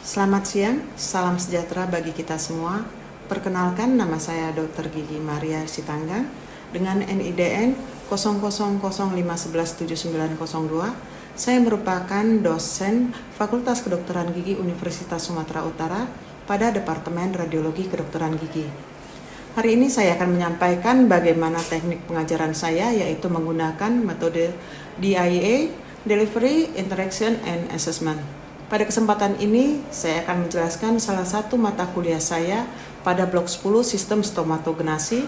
Selamat siang, salam sejahtera bagi kita semua. Perkenalkan, nama saya Dr. Gigi Maria Sitanggang dengan NIDN 0005117902. Saya merupakan dosen Fakultas Kedokteran Gigi Universitas Sumatera Utara pada Departemen Radiologi Kedokteran Gigi. Hari ini saya akan menyampaikan bagaimana teknik pengajaran saya, yaitu menggunakan metode DIA, Delivery, Interaction, and Assessment. Pada kesempatan ini, saya akan menjelaskan salah satu mata kuliah saya pada blok 10 Sistem Stomatognasi,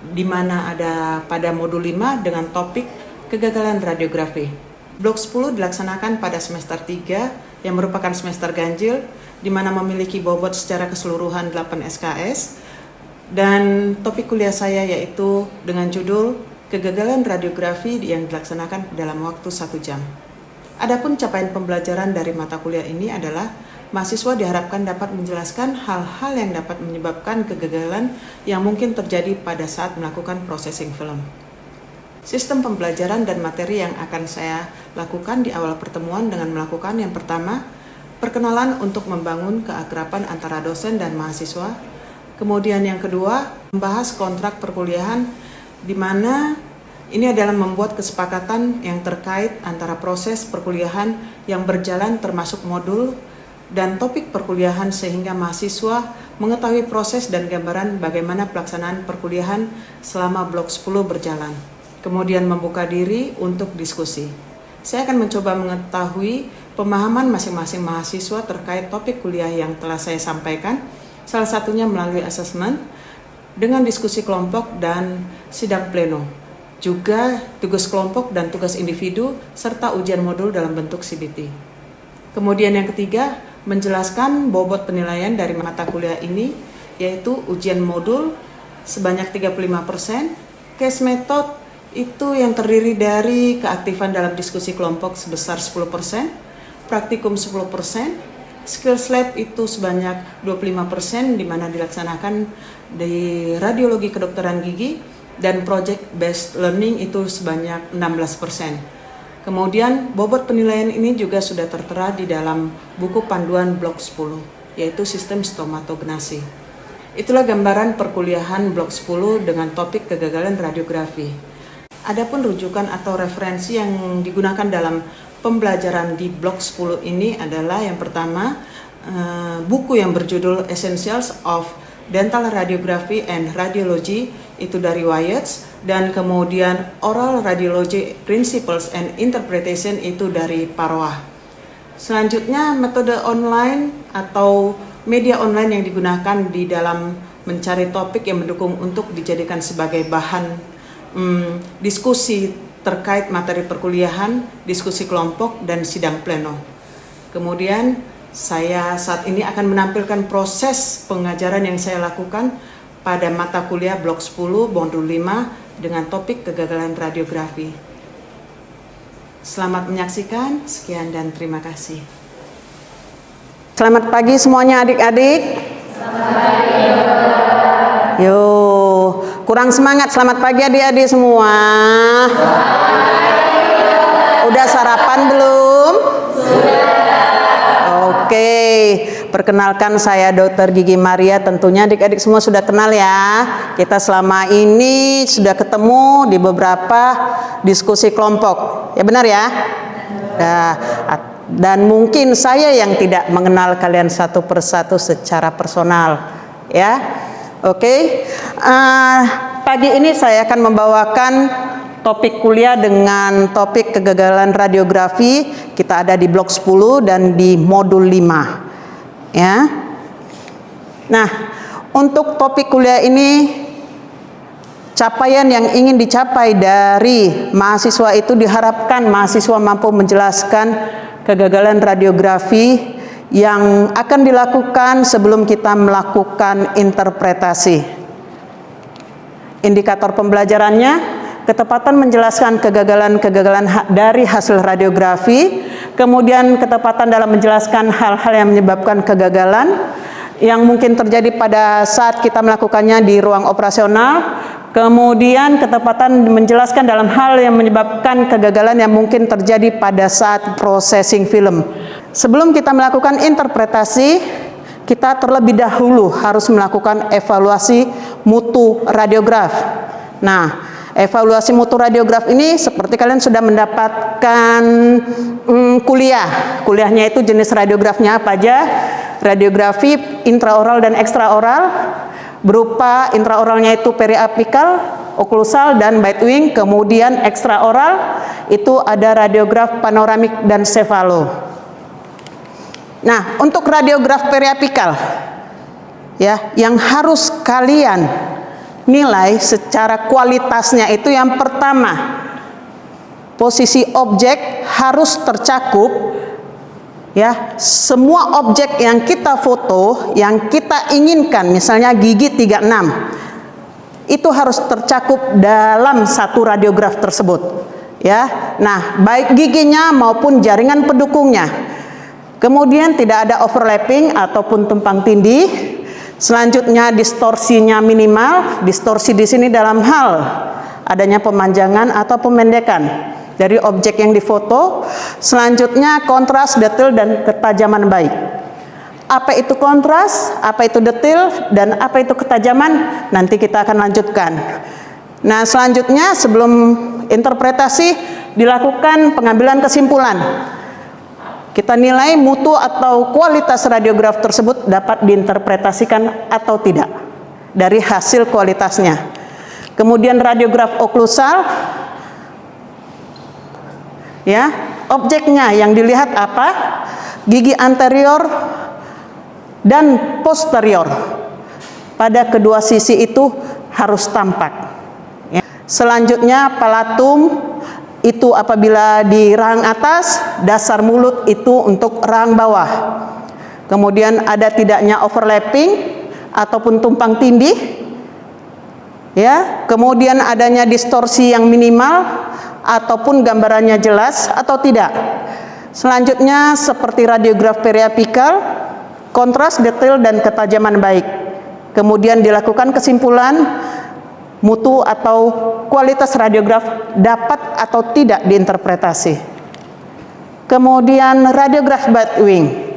di mana ada pada modul 5 dengan topik kegagalan radiografi. Blok 10 dilaksanakan pada semester 3 yang merupakan semester ganjil, di mana memiliki bobot secara keseluruhan 8 SKS, dan topik kuliah saya yaitu dengan judul kegagalan radiografi yang dilaksanakan dalam waktu 1 jam. Adapun capaian pembelajaran dari mata kuliah ini adalah mahasiswa diharapkan dapat menjelaskan hal-hal yang dapat menyebabkan kegagalan yang mungkin terjadi pada saat melakukan processing film. Sistem pembelajaran dan materi yang akan saya lakukan di awal pertemuan dengan melakukan yang pertama, perkenalan untuk membangun keakraban antara dosen dan mahasiswa. Kemudian yang kedua, membahas kontrak perkuliahan, di mana ini adalah membuat kesepakatan yang terkait antara proses perkuliahan yang berjalan termasuk modul dan topik perkuliahan sehingga mahasiswa mengetahui proses dan gambaran bagaimana pelaksanaan perkuliahan selama blok 10 berjalan. Kemudian membuka diri untuk diskusi. Saya akan mencoba mengetahui pemahaman masing-masing mahasiswa terkait topik kuliah yang telah saya sampaikan, salah satunya melalui asesmen dengan diskusi kelompok dan sidang pleno. Juga tugas kelompok dan tugas individu, serta ujian modul dalam bentuk CBT. Kemudian yang ketiga, menjelaskan bobot penilaian dari mata kuliah ini, yaitu ujian modul sebanyak 35%, case method itu yang terdiri dari keaktifan dalam diskusi kelompok sebesar 10%, praktikum 10%, skills lab itu sebanyak 25%, di mana dilaksanakan di radiologi kedokteran gigi, dan project based learning itu sebanyak 16%. Kemudian bobot penilaian ini juga sudah tertera di dalam buku panduan blok 10, yaitu Sistem Stomatognasi. Itulah gambaran perkuliahan blok 10 dengan topik kegagalan radiografi. Adapun rujukan atau referensi yang digunakan dalam pembelajaran di blok 10 ini adalah yang pertama, buku yang berjudul Essentials of Dental Radiography and Radiology itu dari Wyeth, dan kemudian Oral Radiology Principles and Interpretation itu dari Parwah. Selanjutnya, metode online atau media online yang digunakan di dalam mencari topik yang mendukung untuk dijadikan sebagai bahan diskusi terkait materi perkuliahan, diskusi kelompok, dan sidang pleno. Kemudian saya saat ini akan menampilkan proses pengajaran yang saya lakukan pada mata kuliah blok 10 modul 5 dengan topik kegagalan radiografi. Selamat menyaksikan, sekian dan terima kasih. Selamat pagi semuanya adik-adik. Selamat pagi. Yo, kurang semangat. Selamat pagi adik-adik semua. Udah sarapan belum? Sudah. Oke, perkenalkan saya Dr. Gigi Maria. Tentunya adik-adik semua sudah kenal ya. Kita selama ini sudah ketemu di beberapa diskusi kelompok. Ya benar ya? Nah, dan mungkin saya yang tidak mengenal kalian satu persatu secara personal. Ya, oke. Pagi ini saya akan membawakan topik kuliah dengan topik kegagalan radiografi. Kita ada di blok 10 dan di modul 5. Ya. Nah, untuk topik kuliah ini, capaian yang ingin dicapai dari mahasiswa itu diharapkan mahasiswa mampu menjelaskan kegagalan radiografi yang akan dilakukan sebelum kita melakukan interpretasi. Indikator pembelajarannya ketepatan menjelaskan kegagalan-kegagalan dari hasil radiografi, kemudian ketepatan dalam menjelaskan hal-hal yang menyebabkan kegagalan yang mungkin terjadi pada saat kita melakukannya di ruang operasional, kemudian ketepatan menjelaskan dalam hal yang menyebabkan kegagalan yang mungkin terjadi pada saat processing film. Sebelum kita melakukan interpretasi, kita terlebih dahulu harus melakukan evaluasi mutu radiograf. Nah, evaluasi mutu radiograf ini seperti kalian sudah mendapatkan kuliahnya itu jenis radiografnya apa aja, radiografi intraoral dan ekstraoral, berupa intraoralnya itu periapikal, oklusal, dan bite-wing, kemudian ekstraoral itu ada radiograf panoramik dan cefalo. Nah, untuk radiograf periapikal ya, yang harus kalian nilai secara kualitasnya itu yang pertama, posisi objek harus tercakup ya, semua objek yang kita foto, yang kita inginkan, misalnya gigi 36, itu harus tercakup dalam satu radiograf tersebut ya. Nah, baik giginya maupun jaringan pendukungnya. Kemudian tidak ada overlapping ataupun tumpang tindih. Selanjutnya distorsinya minimal. Distorsi di sini dalam hal adanya pemanjangan atau pemendekan dari objek yang difoto. Selanjutnya kontras, detail, dan ketajaman baik. Apa itu kontras, apa itu detail, dan apa itu ketajaman, nanti kita akan lanjutkan. Nah, selanjutnya sebelum interpretasi dilakukan pengambilan kesimpulan. Kita nilai mutu atau kualitas radiograf tersebut dapat diinterpretasikan atau tidak dari hasil kualitasnya. Kemudian radiograf oklusal ya, objeknya yang dilihat apa? Gigi anterior dan posterior pada kedua sisi itu harus tampak ya. Selanjutnya palatum itu apabila di rahang atas, dasar mulut itu untuk rahang bawah. Kemudian ada tidaknya overlapping ataupun tumpang tindih ya. Kemudian adanya distorsi yang minimal ataupun gambarannya jelas atau tidak. Selanjutnya seperti radiograf periapikal, kontras, detail, dan ketajaman baik. Kemudian dilakukan kesimpulan mutu atau kualitas radiograf dapat atau tidak diinterpretasi. Kemudian radiograf bite-wing,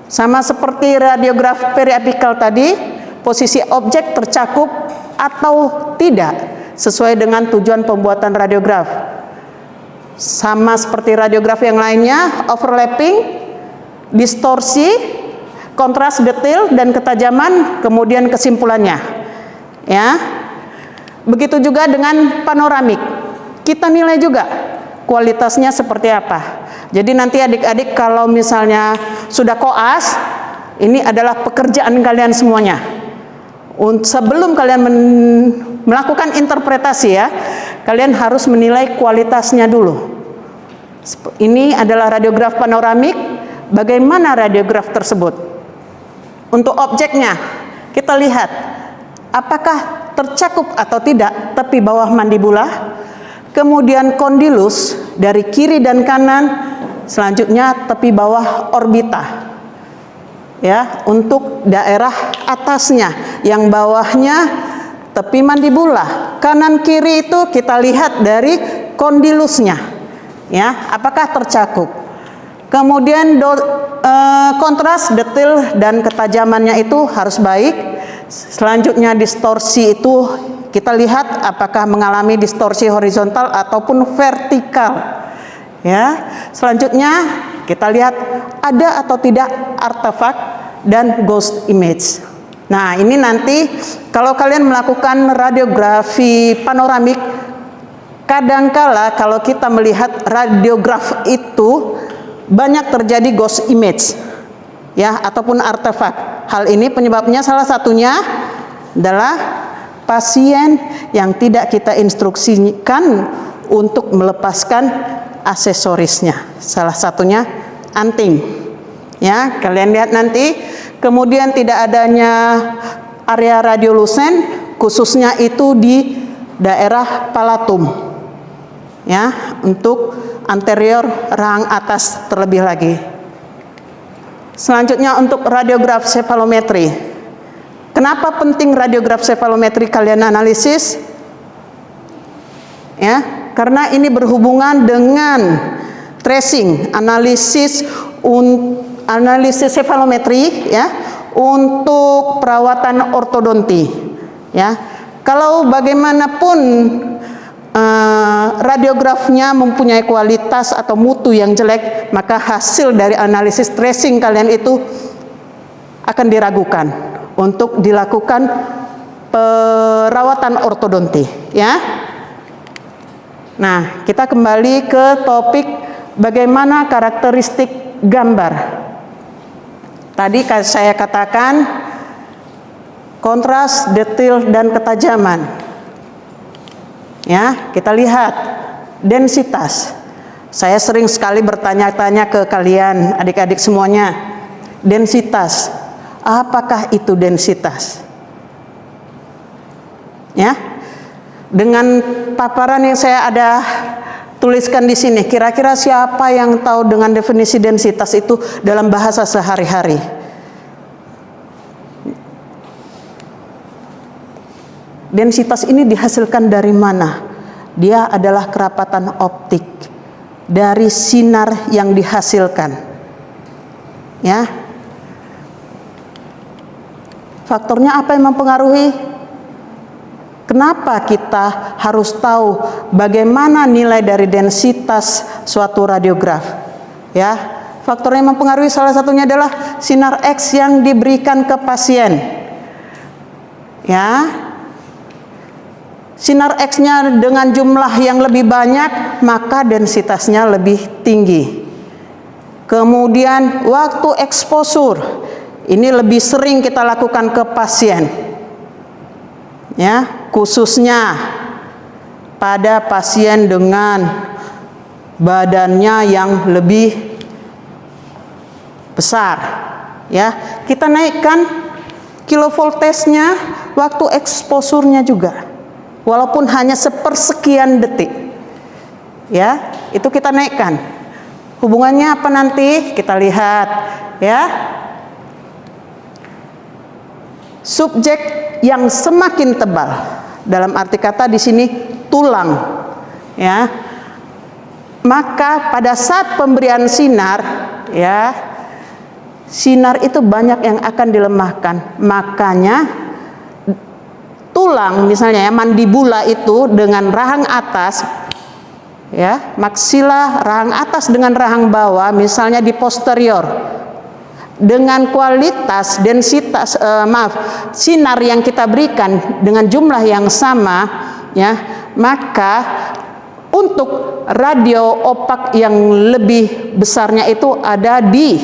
sama seperti radiograf periapikal tadi, posisi objek tercakup atau tidak sesuai dengan tujuan pembuatan radiograf. Sama seperti radiograf yang lainnya, overlapping, distorsi, kontras, detail, dan ketajaman, kemudian kesimpulannya ya. Begitu juga dengan panoramik, kita nilai juga kualitasnya seperti apa. Jadi nanti adik-adik kalau misalnya sudah koas, ini adalah pekerjaan kalian semuanya. Sebelum kalian melakukan interpretasi ya, kalian harus menilai kualitasnya dulu. Ini adalah radiograf panoramik, bagaimana radiograf tersebut. Untuk objeknya, kita lihat apakah tercakup atau tidak tepi bawah mandibula, kemudian kondilus dari kiri dan kanan, selanjutnya tepi bawah orbita ya, untuk daerah atasnya, yang bawahnya tepi mandibula, kanan kiri itu kita lihat dari kondilusnya ya, apakah tercakup. Kemudian kontras, detail, dan ketajamannya itu harus baik. Selanjutnya distorsi itu kita lihat apakah mengalami distorsi horizontal ataupun vertikal ya. Selanjutnya kita lihat ada atau tidak artefak dan ghost image. Nah, ini nanti kalau kalian melakukan radiografi panoramik, kadangkala kalau kita melihat radiograf itu banyak terjadi ghost image ya, ataupun artefak. Hal ini penyebabnya salah satunya adalah pasien yang tidak kita instruksikan untuk melepaskan aksesorisnya. Salah satunya anting. Ya, kalian lihat nanti. Kemudian tidak adanya area radiolucent, khususnya itu di daerah palatum, ya, untuk anterior rahang atas terlebih lagi. Selanjutnya untuk radiograf sefalometri. Kenapa penting radiograf sefalometri kalian analisis? Ya, karena ini berhubungan dengan tracing, analisis sefalometri, ya, untuk perawatan ortodonti, ya. Kalau bagaimanapun radiografnya mempunyai kualitas atau mutu yang jelek, maka hasil dari analisis tracing kalian itu akan diragukan untuk dilakukan perawatan ortodonti, ya. Nah, kita kembali ke topik bagaimana karakteristik gambar. Tadi saya katakan kontras, detail, dan ketajaman. Ya, kita lihat densitas. Saya sering sekali bertanya-tanya ke kalian, adik-adik semuanya, densitas. Apakah itu densitas? Ya, dengan paparan yang saya ada tuliskan di sini, kira-kira siapa yang tahu dengan definisi densitas itu dalam bahasa sehari-hari? Densitas ini dihasilkan dari mana? Dia adalah kerapatan optik dari sinar yang dihasilkan. Ya. Faktornya apa yang mempengaruhi? Kenapa kita harus tahu bagaimana nilai dari densitas suatu radiograf? Ya, faktor yang mempengaruhi salah satunya adalah sinar X yang diberikan ke pasien. Ya, sinar X-nya dengan jumlah yang lebih banyak, maka densitasnya lebih tinggi. Kemudian waktu eksposur, ini lebih sering kita lakukan ke pasien. Ya, khususnya pada pasien dengan badannya yang lebih besar, ya, kita naikkan kilovoltasenya, waktu eksposurnya juga, walaupun hanya sepersekian detik, ya, itu kita naikkan. Hubungannya apa nanti? Kita lihat, ya. Subjek yang semakin tebal, dalam arti kata di sini tulang, ya, maka pada saat pemberian sinar, ya, sinar itu banyak yang akan dilemahkan. Makanya tulang, misalnya ya, mandibula itu dengan rahang atas, ya, maksila rahang atas dengan rahang bawah, misalnya di posterior, dengan kualitas densitas sinar yang kita berikan dengan jumlah yang sama, ya, maka untuk radio opak yang lebih besarnya itu ada di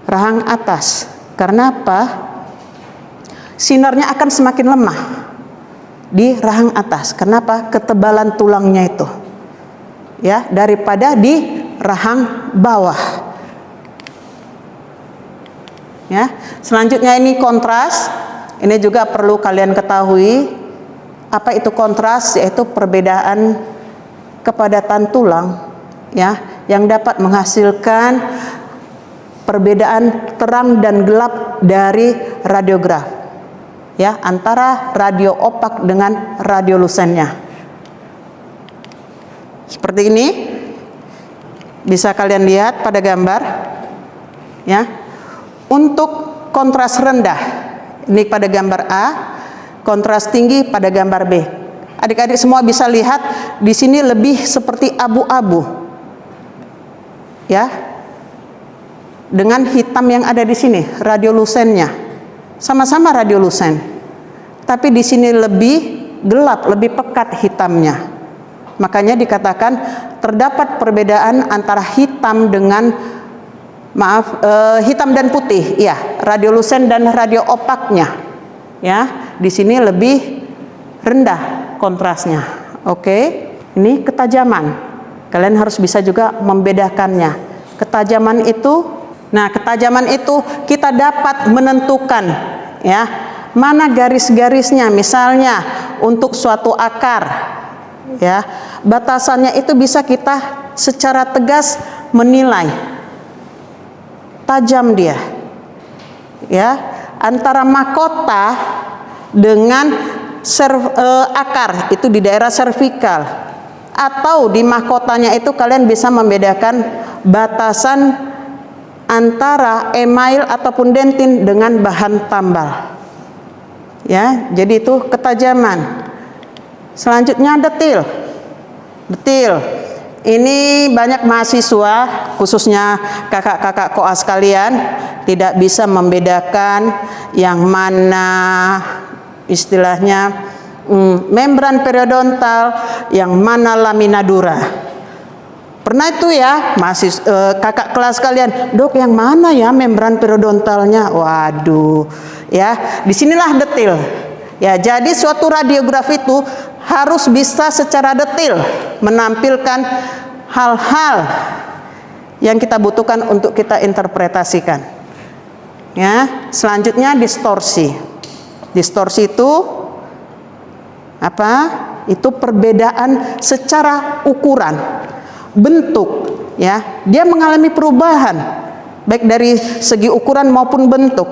rahang atas. Karena apa? Sinarnya akan semakin lemah di rahang atas. Kenapa? Ketebalan tulangnya itu, ya, daripada di rahang bawah. Ya, selanjutnya ini kontras. Ini juga perlu kalian ketahui. Apa itu kontras? Yaitu perbedaan kepadatan tulang, ya, yang dapat menghasilkan perbedaan terang dan gelap dari radiograf, ya, antara radio opak dengan radiolusennya. Seperti ini bisa kalian lihat pada gambar, ya. Untuk kontras rendah, ini pada gambar A, kontras tinggi pada gambar B. Adik-adik semua bisa lihat di sini lebih seperti abu-abu, ya, dengan hitam yang ada di sini, radiolusennya, sama-sama radiolusen, tapi di sini lebih gelap, lebih pekat hitamnya. Makanya dikatakan terdapat perbedaan antara hitam dengan hitam dan putih, ya, radiolusen dan radio opaknya, ya, di sini lebih rendah kontrasnya. Oke, ini ketajaman. Kalian harus bisa juga membedakannya. Ketajaman itu, nah, ketajaman itu kita dapat menentukan, ya, mana garis-garisnya, misalnya untuk suatu akar, ya, batasannya itu bisa kita secara tegas menilai, tajam dia, ya, antara mahkota dengan akar itu di daerah servikal, atau di mahkotanya itu kalian bisa membedakan batasan antara email ataupun dentin dengan bahan tambal, ya. Jadi itu ketajaman. Selanjutnya detil. Ini banyak mahasiswa, khususnya kakak-kakak koas kalian, tidak bisa membedakan yang mana istilahnya membran periodontal, yang mana lamina dura. Pernah itu ya, kakak kelas kalian, dok yang mana ya membran periodontalnya? Waduh, ya, disinilah detil. Ya, jadi suatu radiograf itu harus bisa secara detil menampilkan hal-hal yang kita butuhkan untuk kita interpretasikan. Ya, selanjutnya distorsi. Distorsi itu apa? Itu perbedaan secara ukuran, bentuk, ya, dia mengalami perubahan baik dari segi ukuran maupun bentuk,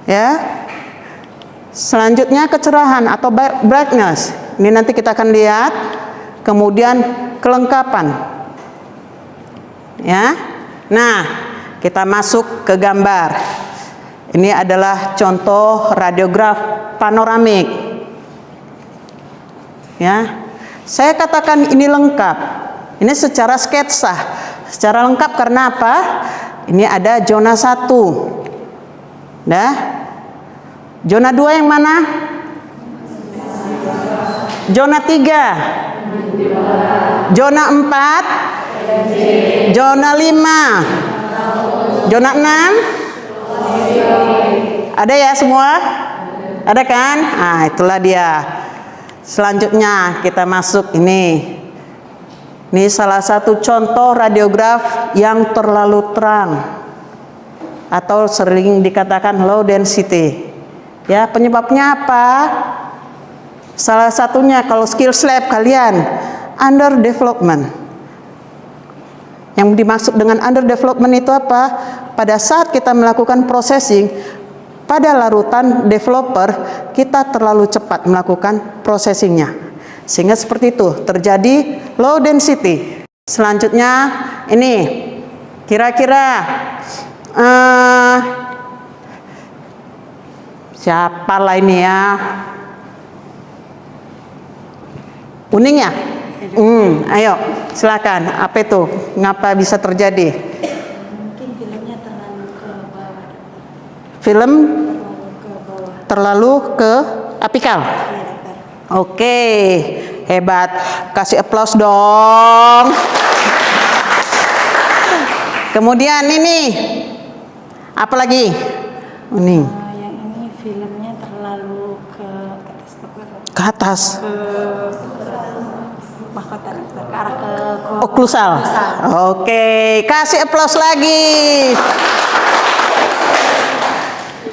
ya. Selanjutnya kecerahan atau brightness, ini nanti kita akan lihat. Kemudian kelengkapan, ya. Nah, kita masuk ke gambar. Ini adalah contoh radiograf panoramik, ya. Saya katakan ini lengkap. Ini secara sketsa, secara lengkap karena apa? Ini ada zona 1. Nah, zona 2 yang mana? Zona 3. Zona 4. Zona 5. Zona 6. Ada ya semua? Ada kan? Nah, itulah dia. Selanjutnya kita masuk ini. Ini salah satu contoh radiograf yang terlalu terang atau sering dikatakan low density. Ya, penyebabnya apa? Salah satunya kalau skills lab kalian under development. Yang dimaksud dengan under development itu apa? Pada saat kita melakukan processing pada larutan developer, kita terlalu cepat melakukan processingnya. Sehingga seperti itu, terjadi low density. Selanjutnya ini, kira-kira siapa lah ini ya? Kuning ya? Ayo, silakan. Apa itu? Ngapa bisa terjadi? Mungkin filmnya terlalu ke bawah. Film Terlalu ke bawah. terlalu ke apikal. Iya, dokter. Oke, hebat. Kasih aplaus dong. Kemudian ini, apa lagi? Ini Yang ini filmnya terlalu ke atas, dokter. ke atas. Ke mahkota, dokter. Ke arah ke Oklusal. Oke, kasih aplaus lagi.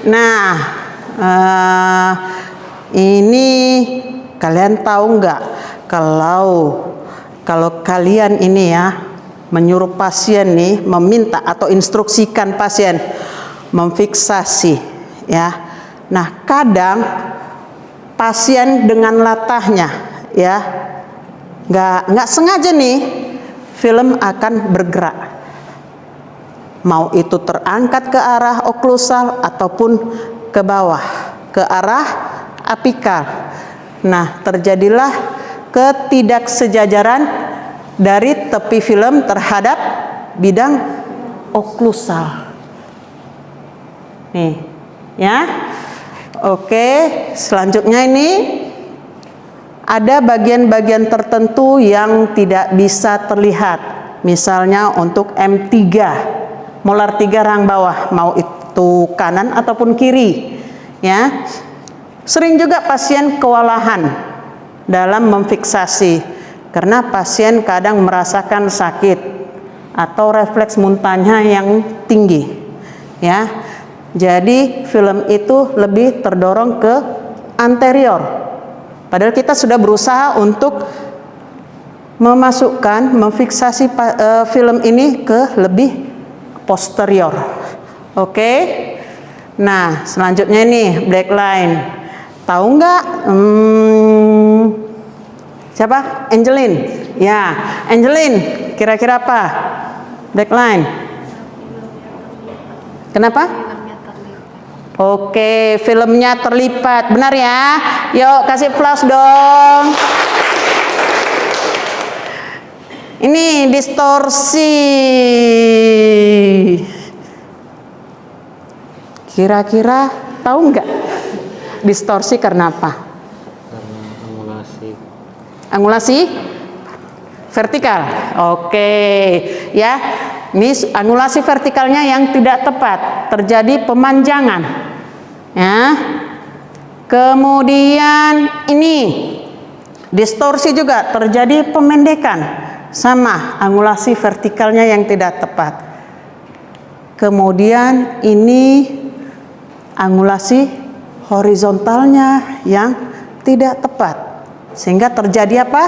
Nah, ini kalian tahu nggak kalau kalian ini ya menyuruh pasien nih, meminta atau instruksikan pasien memfiksasi, ya. Nah, kadang pasien dengan latahnya, ya, nggak sengaja nih film akan bergerak, mau itu terangkat ke arah oklusal ataupun ke bawah ke arah apikal. Nah, terjadilah ketidaksejajaran dari tepi film terhadap bidang oklusal. Nih, ya. Oke, selanjutnya ini ada bagian-bagian tertentu yang tidak bisa terlihat. Misalnya untuk M3, molar 3 rahang bawah, mau itu kanan ataupun kiri, ya. Sering juga pasien kewalahan dalam memfiksasi karena pasien kadang merasakan sakit atau refleks muntahnya yang tinggi, ya. Jadi film itu lebih terdorong ke anterior. Padahal kita sudah berusaha untuk memfiksasi film ini ke lebih posterior. Oke. Nah, selanjutnya ini black line. Tahu nggak? Siapa? Angeline. Ya, Angeline. Kira-kira apa? Black line. Kenapa? Oke, filmnya terlipat. Benar ya? Yuk, kasih plus dong. Ini distorsi. Kira-kira tahu nggak? Distorsi karena apa? Karena angulasi. Angulasi vertikal. Oke, ya. Ini angulasi vertikalnya yang tidak tepat, terjadi pemanjangan. Ya. Kemudian ini distorsi juga terjadi pemendekan, sama angulasi vertikalnya yang tidak tepat. Kemudian ini angulasi horizontalnya yang tidak tepat, sehingga terjadi apa?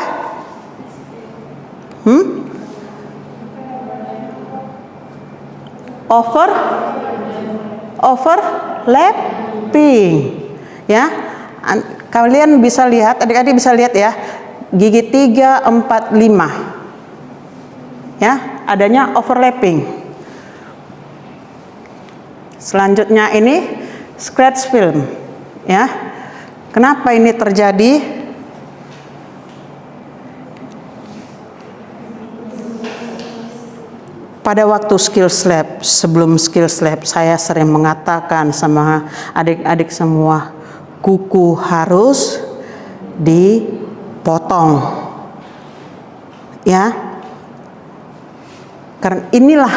Overlapping. Ya, kalian bisa lihat, adik-adik bisa lihat ya, gigi 3, 4, 5. Ya, adanya overlapping. Selanjutnya ini scratch film. Ya, kenapa ini terjadi? Pada waktu skills lab, sebelum skills lab, saya sering mengatakan sama adik-adik semua, kuku harus dipotong. Ya, karena inilah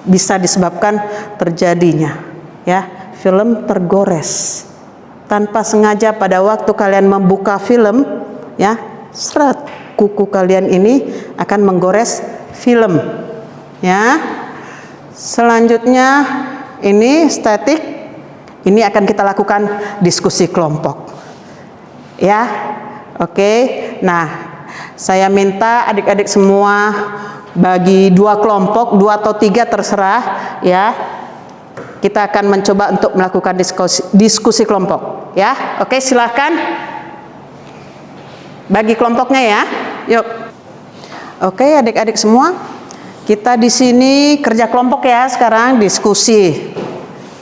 bisa disebabkan terjadinya, ya, film tergores tanpa sengaja. Pada waktu kalian membuka film, ya, seret, kuku kalian ini akan menggores film. Ya, selanjutnya ini statik. Ini akan kita lakukan diskusi kelompok. Ya, oke. Nah, saya minta adik-adik semua bagi 2 kelompok, 2 atau 3 terserah. Ya, kita akan mencoba untuk melakukan diskusi kelompok. Ya, oke, silakan bagi kelompoknya ya. Yuk. Oke, adik-adik semua. Kita di sini kerja kelompok ya sekarang, diskusi.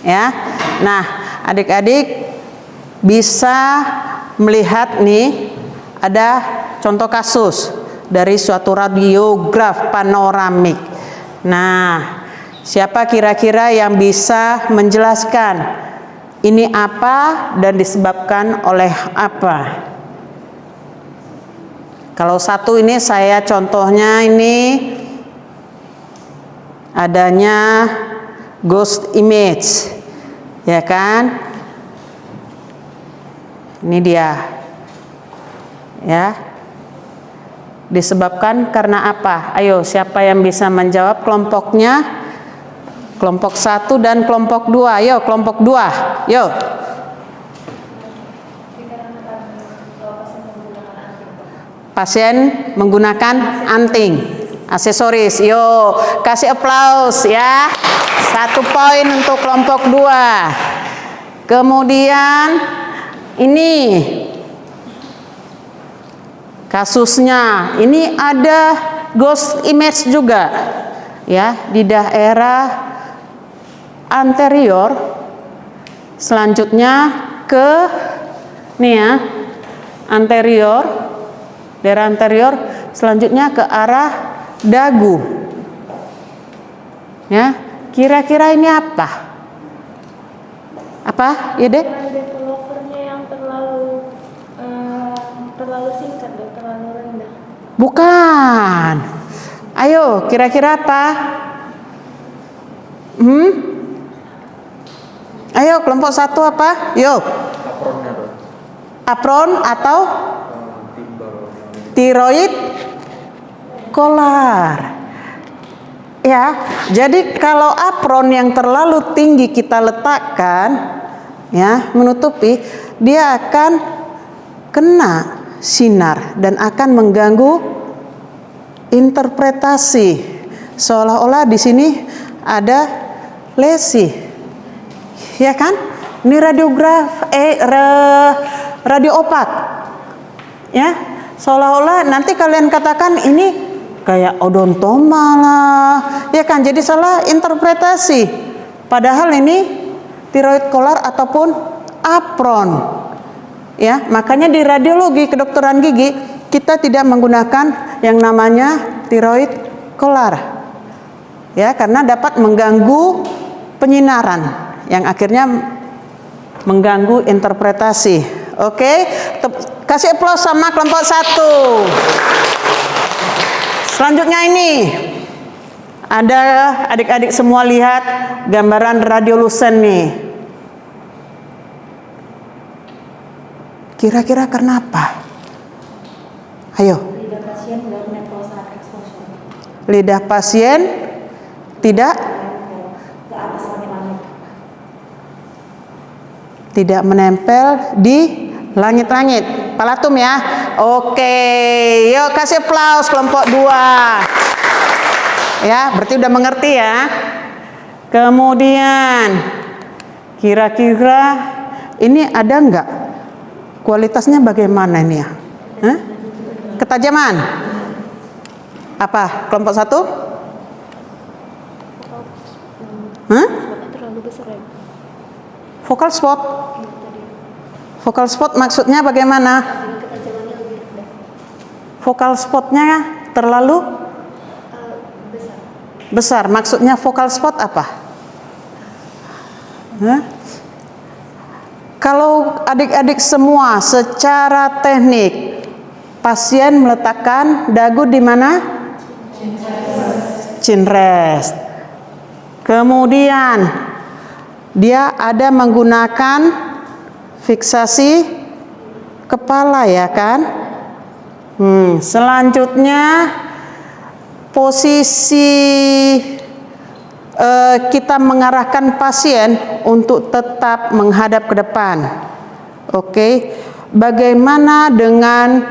Ya. Nah, adik-adik bisa melihat nih ada contoh kasus dari suatu radiograf panoramik. Nah, siapa kira-kira yang bisa menjelaskan ini apa dan disebabkan oleh apa? Kalau satu ini saya contohnya ini adanya ghost image, ya kan? Ini dia, ya. Disebabkan karena apa? Ayo, siapa yang bisa menjawab kelompoknya? Kelompok 1 dan kelompok 2. Ayo, kelompok 2. Yuk. Pasien menggunakan anting. Aksesoris, yuk kasih aplaus ya. 1 poin untuk kelompok 2. Kemudian ini kasusnya, ini ada ghost image juga ya di daerah anterior. Selanjutnya ke nih ya, anterior, daerah anterior, selanjutnya ke arah dagu. Ya, kira-kira ini apa? Apa, ya deh? Developernya yang terlalu singkat, terlalu rendah. Bukan. Ayo, kira-kira apa? Ayo, kelompok 1 apa? Yuk. Apron atau tiroid kolar. Ya, jadi kalau apron yang terlalu tinggi kita letakkan, ya, menutupi, dia akan kena sinar dan akan mengganggu interpretasi. Seolah-olah di sini ada lesi, ya kan? Ini radio opak, ya. Seolah-olah nanti kalian katakan ini kayak odontoma lah, ya kan? Jadi salah interpretasi. Padahal ini tiroid kolar ataupun apron, ya. Makanya di radiologi kedokteran gigi kita tidak menggunakan yang namanya tiroid kolar, ya, karena dapat mengganggu penyinaran yang akhirnya mengganggu interpretasi. Oke, kasih aplaus sama kelompok 1. Selanjutnya ini ada adik-adik semua lihat gambaran radiolucent nih. Kira-kira kenapa? Ayo. Lidah pasien nggak menempel saat exposure. Lidah pasien tidak Ke atas langit-langit. tidak menempel di langit-langit. Palatum ya. Oke, yuk kasih aplaus kelompok 2. Ya, berarti udah mengerti ya. Kemudian kira-kira ini ada nggak? Kualitasnya bagaimana ini ya? Hah? Ketajaman. Apa? Kelompok 1? Hah? Terlalu besar ya. Focal spot. Focal spot maksudnya bagaimana? Ketajamannya lebih rendah. Focal spotnya terlalu besar. Maksudnya focal spot apa? Hah? Kalau adik-adik semua secara teknik, pasien meletakkan dagu di mana? Chin rest. Kemudian dia ada menggunakan fiksasi kepala, ya kan? Selanjutnya posisi kita mengarahkan pasien untuk tetap menghadap ke depan. Oke. Bagaimana dengan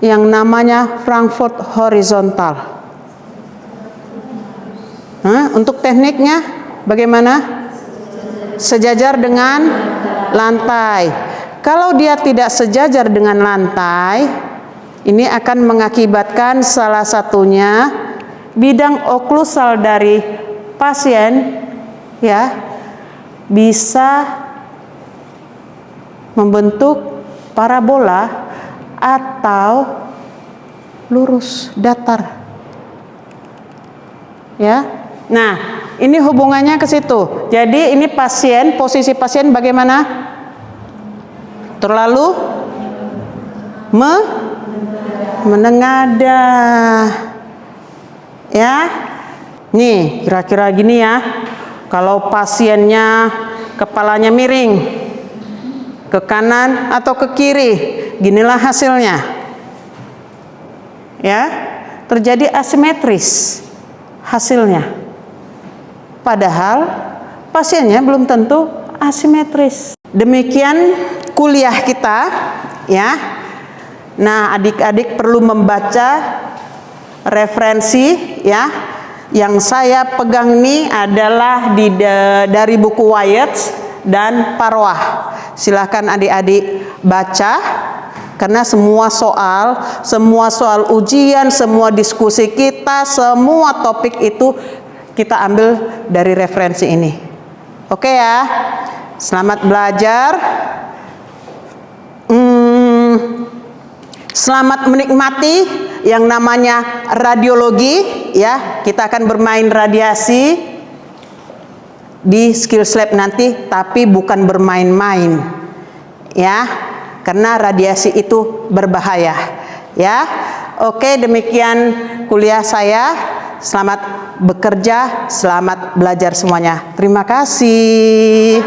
yang namanya Frankfurt horizontal? Untuk tekniknya bagaimana? Sejajar dengan lantai. Kalau dia tidak sejajar dengan lantai, ini akan mengakibatkan salah satunya bidang oklusal dari pasien, ya, bisa membentuk parabola atau lurus datar, ya. Nah, ini hubungannya ke situ. Jadi ini pasien, posisi pasien bagaimana? Terlalu menengadah, ya. Nih, kira-kira gini ya. Kalau pasiennya kepalanya miring ke kanan atau ke kiri, ginilah hasilnya. Ya, terjadi asimetris hasilnya. Padahal pasiennya belum tentu asimetris. Demikian kuliah kita, ya. Nah, adik-adik perlu membaca referensi, ya. Yang saya pegang ini adalah dari buku Wyatt dan Parwah. Silahkan adik-adik baca, karena semua soal ujian, semua diskusi kita, semua topik itu kita ambil dari referensi ini. Oke ya, selamat belajar. Selamat menikmati yang namanya radiologi, ya. Kita akan bermain radiasi di Skills Lab nanti, tapi bukan bermain-main, ya, karena radiasi itu berbahaya, ya. Oke, demikian kuliah saya. Selamat bekerja, selamat belajar semuanya. Terima kasih.